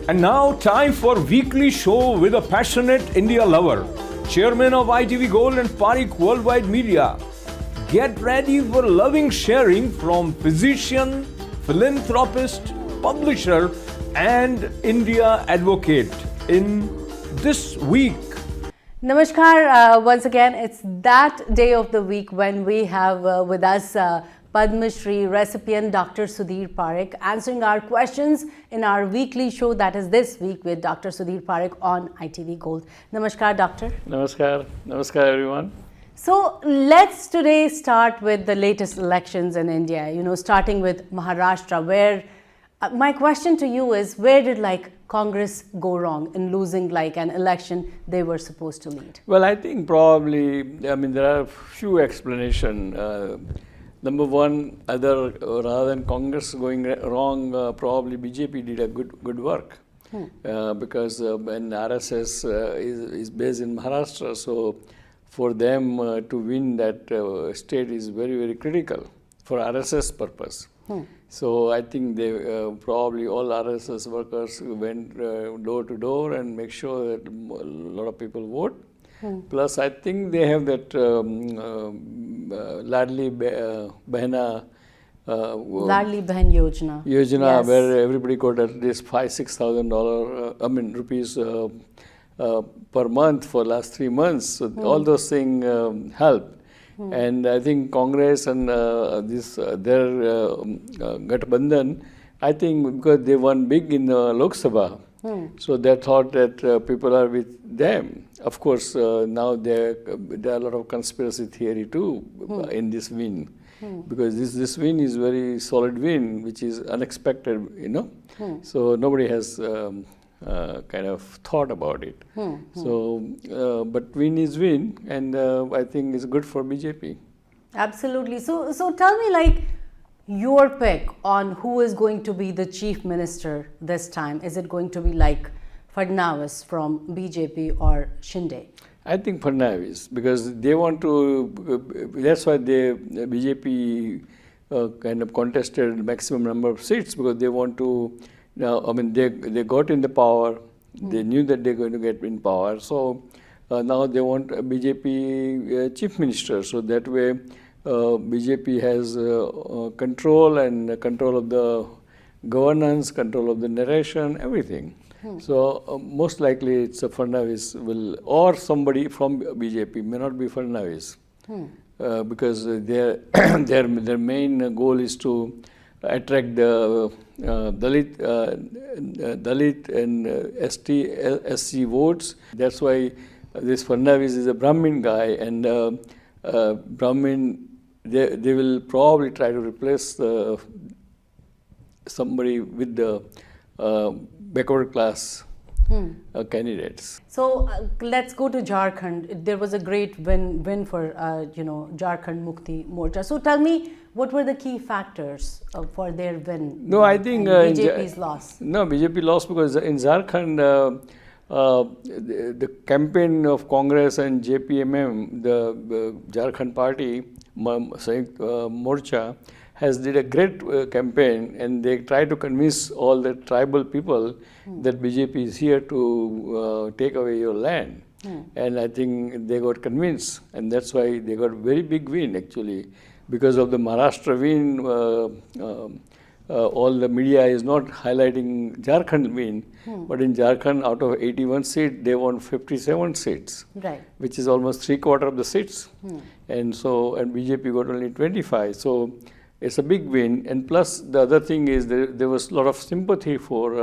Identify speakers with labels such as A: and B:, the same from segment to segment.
A: And now, time for weekly show with a passionate India lover, chairman of ITV Gold and Parikh Worldwide Media. Get ready for loving sharing from physician, philanthropist, publisher, and India advocate in this week.
B: Namaskar, once again, it's that day of the week when we have with us Padma Shri recipient Dr. Sudhir Parikh answering our questions in our weekly show, that is this week with Dr. Sudhir Parikh on ITV Gold. Namaskar, Doctor.
C: Namaskar. Namaskar, everyone.
B: So let's today start with the latest elections in India, starting with Maharashtra, where my question to you is, where did Congress go wrong in losing an election they were supposed to lead?
C: Well, I think probably, there are a few explanations. Number one, rather than Congress going wrong, probably BJP did a good work. Because when RSS is based in Maharashtra, so for them to win that state is very, very critical for RSS purpose. So I think they probably all RSS workers went door to door and make sure that a lot of people vote. Plus, I think they have that Ladli Behna
B: Ladli Behan Yojana.
C: Yes. Where everybody got at least $5,000-6,000, rupees per month for last 3 months. So all those things help. And I think Congress and their Gathbandhan, I think because they won big in Lok Sabha, so they thought that people are with them. Of course, now there are a lot of conspiracy theory too in this win, because this win is very solid win, which is unexpected, So nobody has kind of thought about it. So, but win is win, and I think it's good for BJP.
B: Absolutely. So tell me, your pick on who is going to be the chief minister this time. Is it going to be Fadnavis from BJP or Shinde?
C: I think Fadnavis, because they want to. That's why BJP kind of contested maximum number of seats, because they want to. Now, they got in the power. They knew that they're going to get in power. So now they want a BJP chief minister. So that way, BJP has control of the governance, control of the narration, everything. So most likely it's a Fadnavis or somebody from BJP, may not be Fadnavis, because their main goal is to attract the Dalit and SC votes. That's why this Fadnavis is a Brahmin guy, and Brahmin, they will probably try to replace somebody with the backward class candidates.
B: So let's go to Jharkhand. There was a great win for Jharkhand Mukti Morcha. So tell me, what were the key factors for their win?
C: No, I think
B: BJP's loss.
C: No, BJP lost because in Jharkhand, the campaign of Congress and JPMM, the Jharkhand party, Morcha, has did a great campaign, and they try to convince all the tribal people that BJP is here to take away your land. And I think they got convinced, and that's why they got very big win actually. Because of the Maharashtra win, all the media is not highlighting Jharkhand win, but in Jharkhand, out of 81 seats, they won 57 seats,
B: right,
C: which is almost 3/4 of the seats. And BJP got only 25. So it's a big win. And plus, the other thing is there was a lot of sympathy for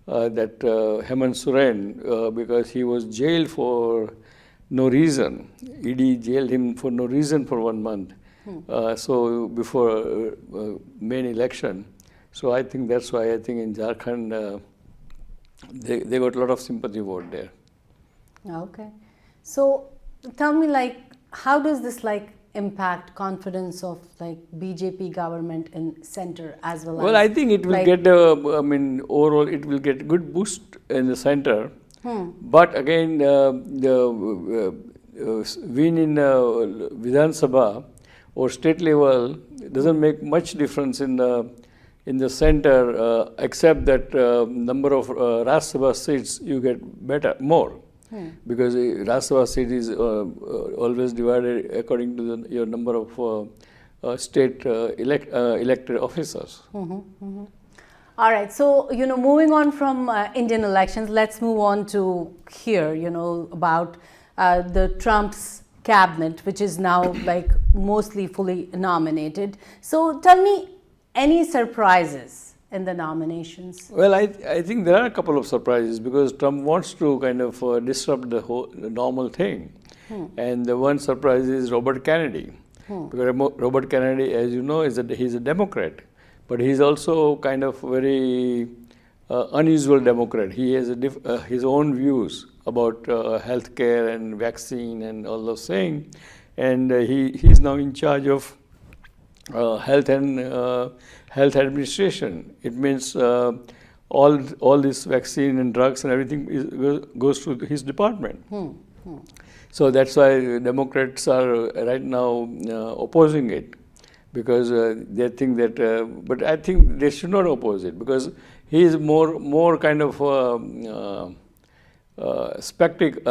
C: that Hemant Soren, because he was jailed for no reason. ED jailed him for no reason for 1 month. So before main election. So I think that's why I think in Jharkhand they got a lot of sympathy vote there.
B: Okay. So tell me, how does this impact confidence of BJP government in center as well?
C: Well, I think it will get overall it will get good boost in the center. But again, the win in Vidhan Sabha or state level doesn't make much difference in the in the center, except that number of Rajya Sabha seats you get more. Because Rajya Sabha seat is always divided according to your number of state elected officers.
B: All right, so moving on from Indian elections, let's move on to here. About the Trump's cabinet, which is now like mostly fully nominated. So tell me, any surprises in the nominations?
C: Well, I think there are a couple of surprises because Trump wants to kind of disrupt the normal thing. And the one surprise is Robert Kennedy. Because Robert Kennedy, as you know, he's a Democrat. But he's also kind of very unusual Democrat. He has his own views about healthcare and vaccine and all those things. And he's now in charge of health administration. It means all this vaccine and drugs and everything goes to his department. So that's why Democrats are right now opposing it. Because they think that, but I think they should not oppose it because he is more kind of pessimistic,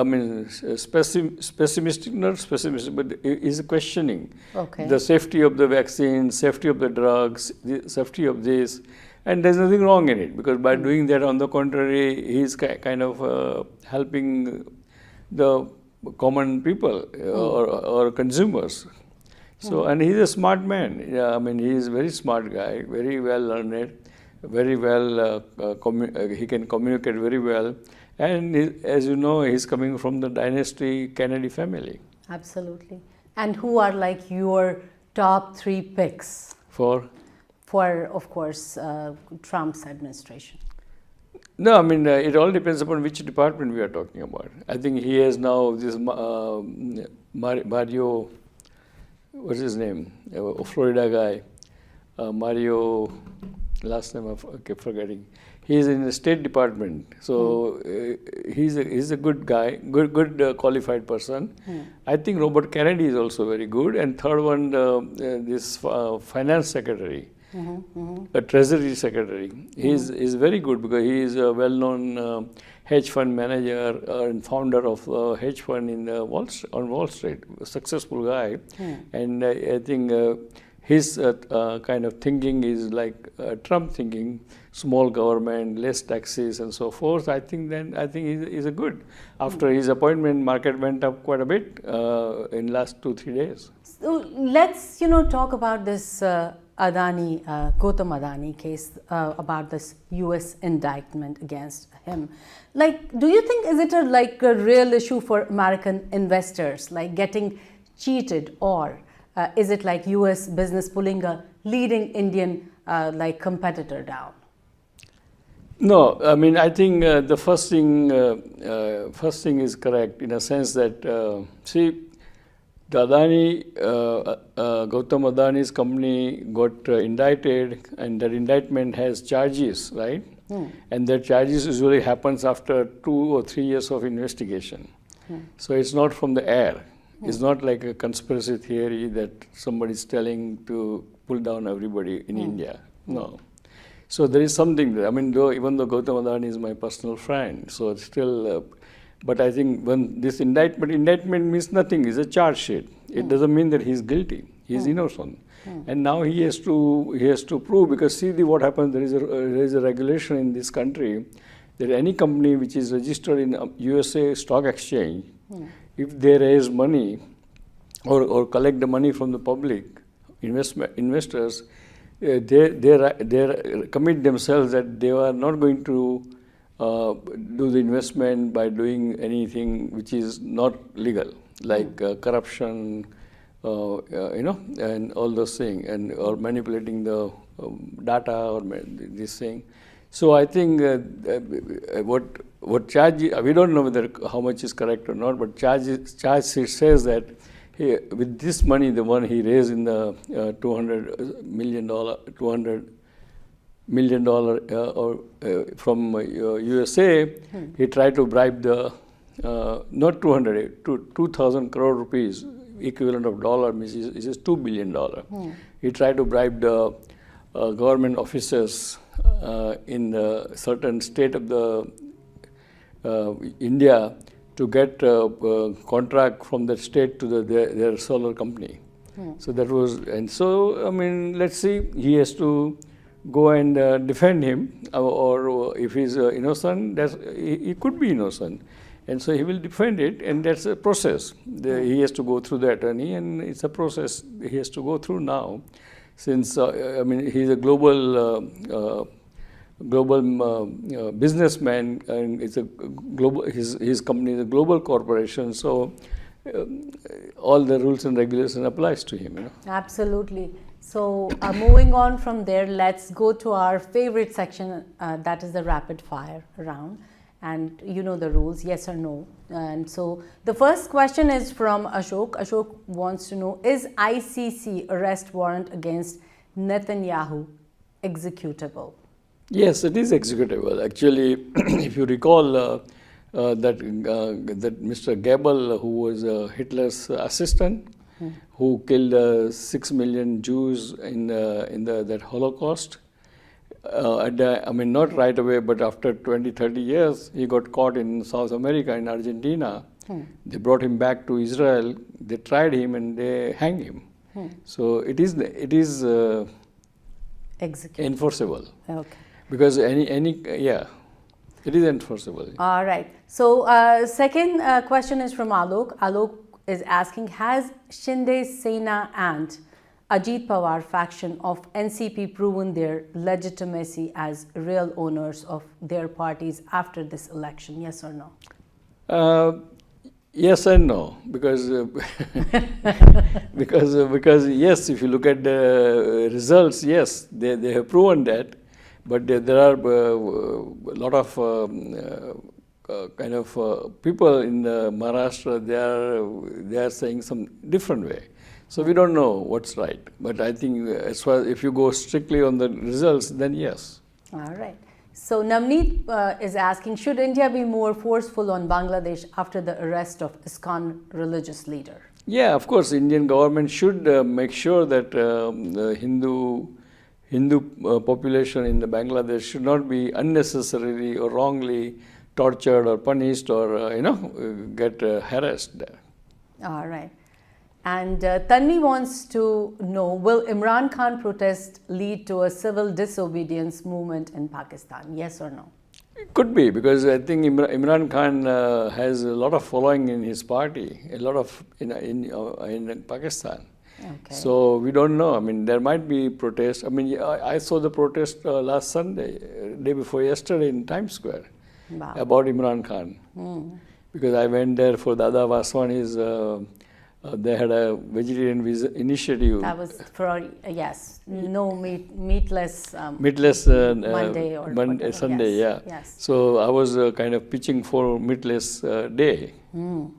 C: not pessimistic, but is questioning the safety of the vaccine, safety of the drugs, the safety of this, and there's nothing wrong in it because by doing that, on the contrary, he's kind of helping the common people or consumers. So, and he's a smart man. Yeah, I mean, he's a very smart guy, very well learned, very well, he can communicate very well. And as you know, he's coming from the dynasty Kennedy family.
B: Absolutely. And who are like your top 3 picks? For, of course, Trump's administration.
C: No, I mean, it all depends upon which department we are talking about. I think he has now this Mario, what's his name? A Florida guy, Mario, last name I kept forgetting. He's in the State Department, so he's a good guy, good qualified person. I think Robert Kennedy is also very good, and third one, this Finance Secretary, a Treasury Secretary. He's very good because he is a well-known hedge fund manager and founder of a hedge fund in on Wall Street, a successful guy, and I think his kind of thinking is like Trump thinking, small government, less taxes, and so forth. I think he's a good. After his appointment, market went up quite a bit in last 2-3 days.
B: So let's talk about this Gautam Adani case, about this U.S. indictment against him. Like, do you think, is it a real issue for American investors, like getting cheated, or is it like U.S. business pulling a leading Indian competitor down?
C: No, I mean, I think the first thing is correct in a sense that see, the Gautam Adani's company got indicted, and that indictment has charges, right? And that charges usually happens after 2 or 3 years of investigation. So it's not from the air. It's not like a conspiracy theory that somebody's telling to pull down everybody in India. No. So there is something there. I mean, even though Gautam Adani is my personal friend, so it's still. But I think when this indictment means nothing. It's a charge sheet. It doesn't mean that he's guilty. He's innocent. And now he has to prove, because see what happens. There is a regulation in this country that any company which is registered in USA Stock Exchange, if they raise money or collect the money from the public investors, they commit themselves that they are not going to do the investment by doing anything which is not legal, like corruption, and all those things, and or manipulating the data or this thing. So I think what charge, we don't know whether how much is correct or not, but charge sheet says that with this money, the one he raised in the $200 million from USA, he tried to bribe the not 2,000 crore rupees, equivalent of dollar, means is $2 billion. He tried to bribe the government officers in a certain state of the India to get a contract from that state to their solar company. So that was, and so I mean, let's see. He has to go and defend him, or if he's innocent, he could be innocent, and so he will defend it, and that's a process. He has to go through the attorney, and it's a process he has to go through now, since I mean he's a global businessman, and it's a global. His company is a global corporation, so all the rules and regulations applies to him.
B: Absolutely. So moving on from there, let's go to our favorite section, that is the rapid fire round. And you know the rules, yes or no. And so the first question is from Ashok. Ashok wants to know, is ICC arrest warrant against Netanyahu executable?
C: Yes, it is executable. Actually, if you recall that Mr. Goebbels, who was Hitler's assistant, who killed 6 million Jews in that Holocaust. I mean, not right away, but after 20, 30 years, he got caught in South America, in Argentina. They brought him back to Israel. They tried him and they hanged him. So it is enforceable.
B: Okay.
C: Because it is enforceable.
B: All right. So second question is from Alok. Alok is asking, has Shinde Sena and Ajit Pawar faction of NCP proven their legitimacy as real owners of their parties after this election? Yes or no?
C: Yes and no, because because yes, if you look at the results, yes, they have proven that, but there are a lot of kind of people in Maharashtra. They are saying some different way. So we don't know what's right. But I think as far as if you go strictly on the results, then yes.
B: All right. So Navneet is asking, should India be more forceful on Bangladesh after the arrest of ISKCON religious leader?
C: Yeah, of course, Indian government should make sure that the Hindu population in the Bangladesh should not be unnecessarily or wrongly tortured or punished or get harassed there.
B: All right. And Tanvi wants to know, will Imran Khan protest lead to a civil disobedience movement in Pakistan? Yes or no?
C: It could be, because I think Imran Khan has a lot of following in his party, a lot of in Pakistan.
B: Okay.
C: So we don't know. I mean, there might be protests. I mean, I saw the protest last Sunday, day before yesterday in Times Square, about Imran Khan. Because I went there for Dada Vaswani's. They had a vegetarian initiative.
B: That was for, yes, no meatless
C: meatless
B: Monday or
C: Sunday,
B: yes,
C: yeah.
B: Yes.
C: So I was kind of pitching for meatless day.
B: All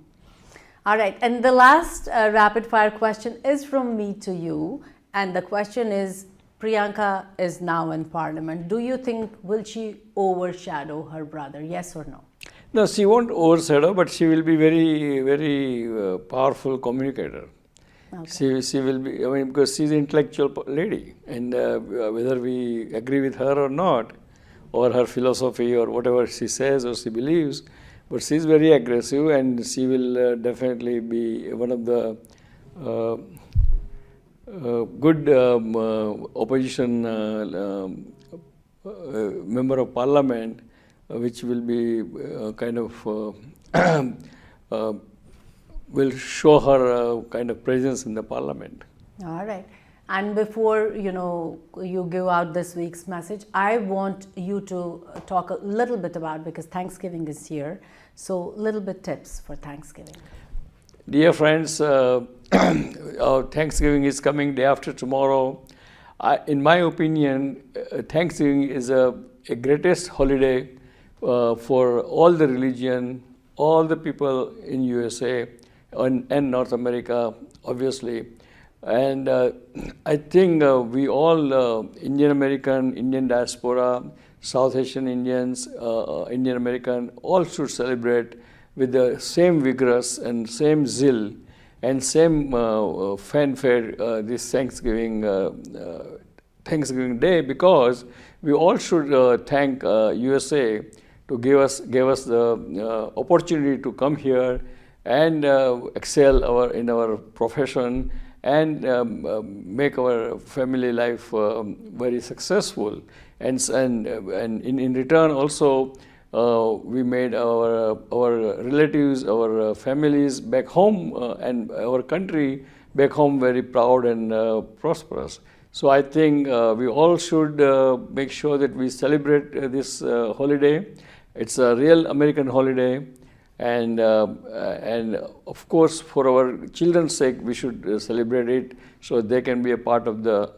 B: right, and the last rapid fire question is from me to you, and the question is, Priyanka is now in Parliament. Do you think, will she overshadow her brother? Yes or no?
C: No, she won't overshadow, but she will be very, very powerful communicator. Okay. She will be, I mean, because she's an intellectual lady, and whether we agree with her or not, or her philosophy or whatever she says or she believes, but she's very aggressive, and she will definitely be one of the good opposition member of parliament, which will be kind of will show her kind of presence in the parliament.
B: All right. And before you give out this week's message, I want you to talk a little bit about, because Thanksgiving is here, so little bit tips for Thanksgiving.
C: Dear friends, our Thanksgiving is coming day after tomorrow. In my opinion, Thanksgiving is a greatest holiday for all the religion, all the people in USA and North America, obviously. And I think we all, Indian American, Indian diaspora, South Asian Indians, Indian American, all should celebrate with the same vigorous and same zeal and same fanfare this Thanksgiving Thanksgiving Day, because we all should thank USA to gave us the opportunity to come here and excel in our profession and make our family life very successful. And in return also, we made our relatives, our families back home and our country back home very proud and prosperous. So I think we all should make sure that we celebrate this holiday. It's a real American holiday, and of course, for our children's sake, we should celebrate it so they can be a part of the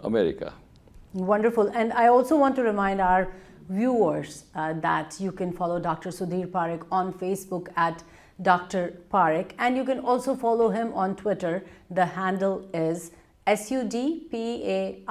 C: America.
B: Wonderful. And I also want to remind our viewers that you can follow Dr. Sudhir Parikh on Facebook at Dr. Parikh, and you can also follow him on Twitter. The handle is SUDPARIKH.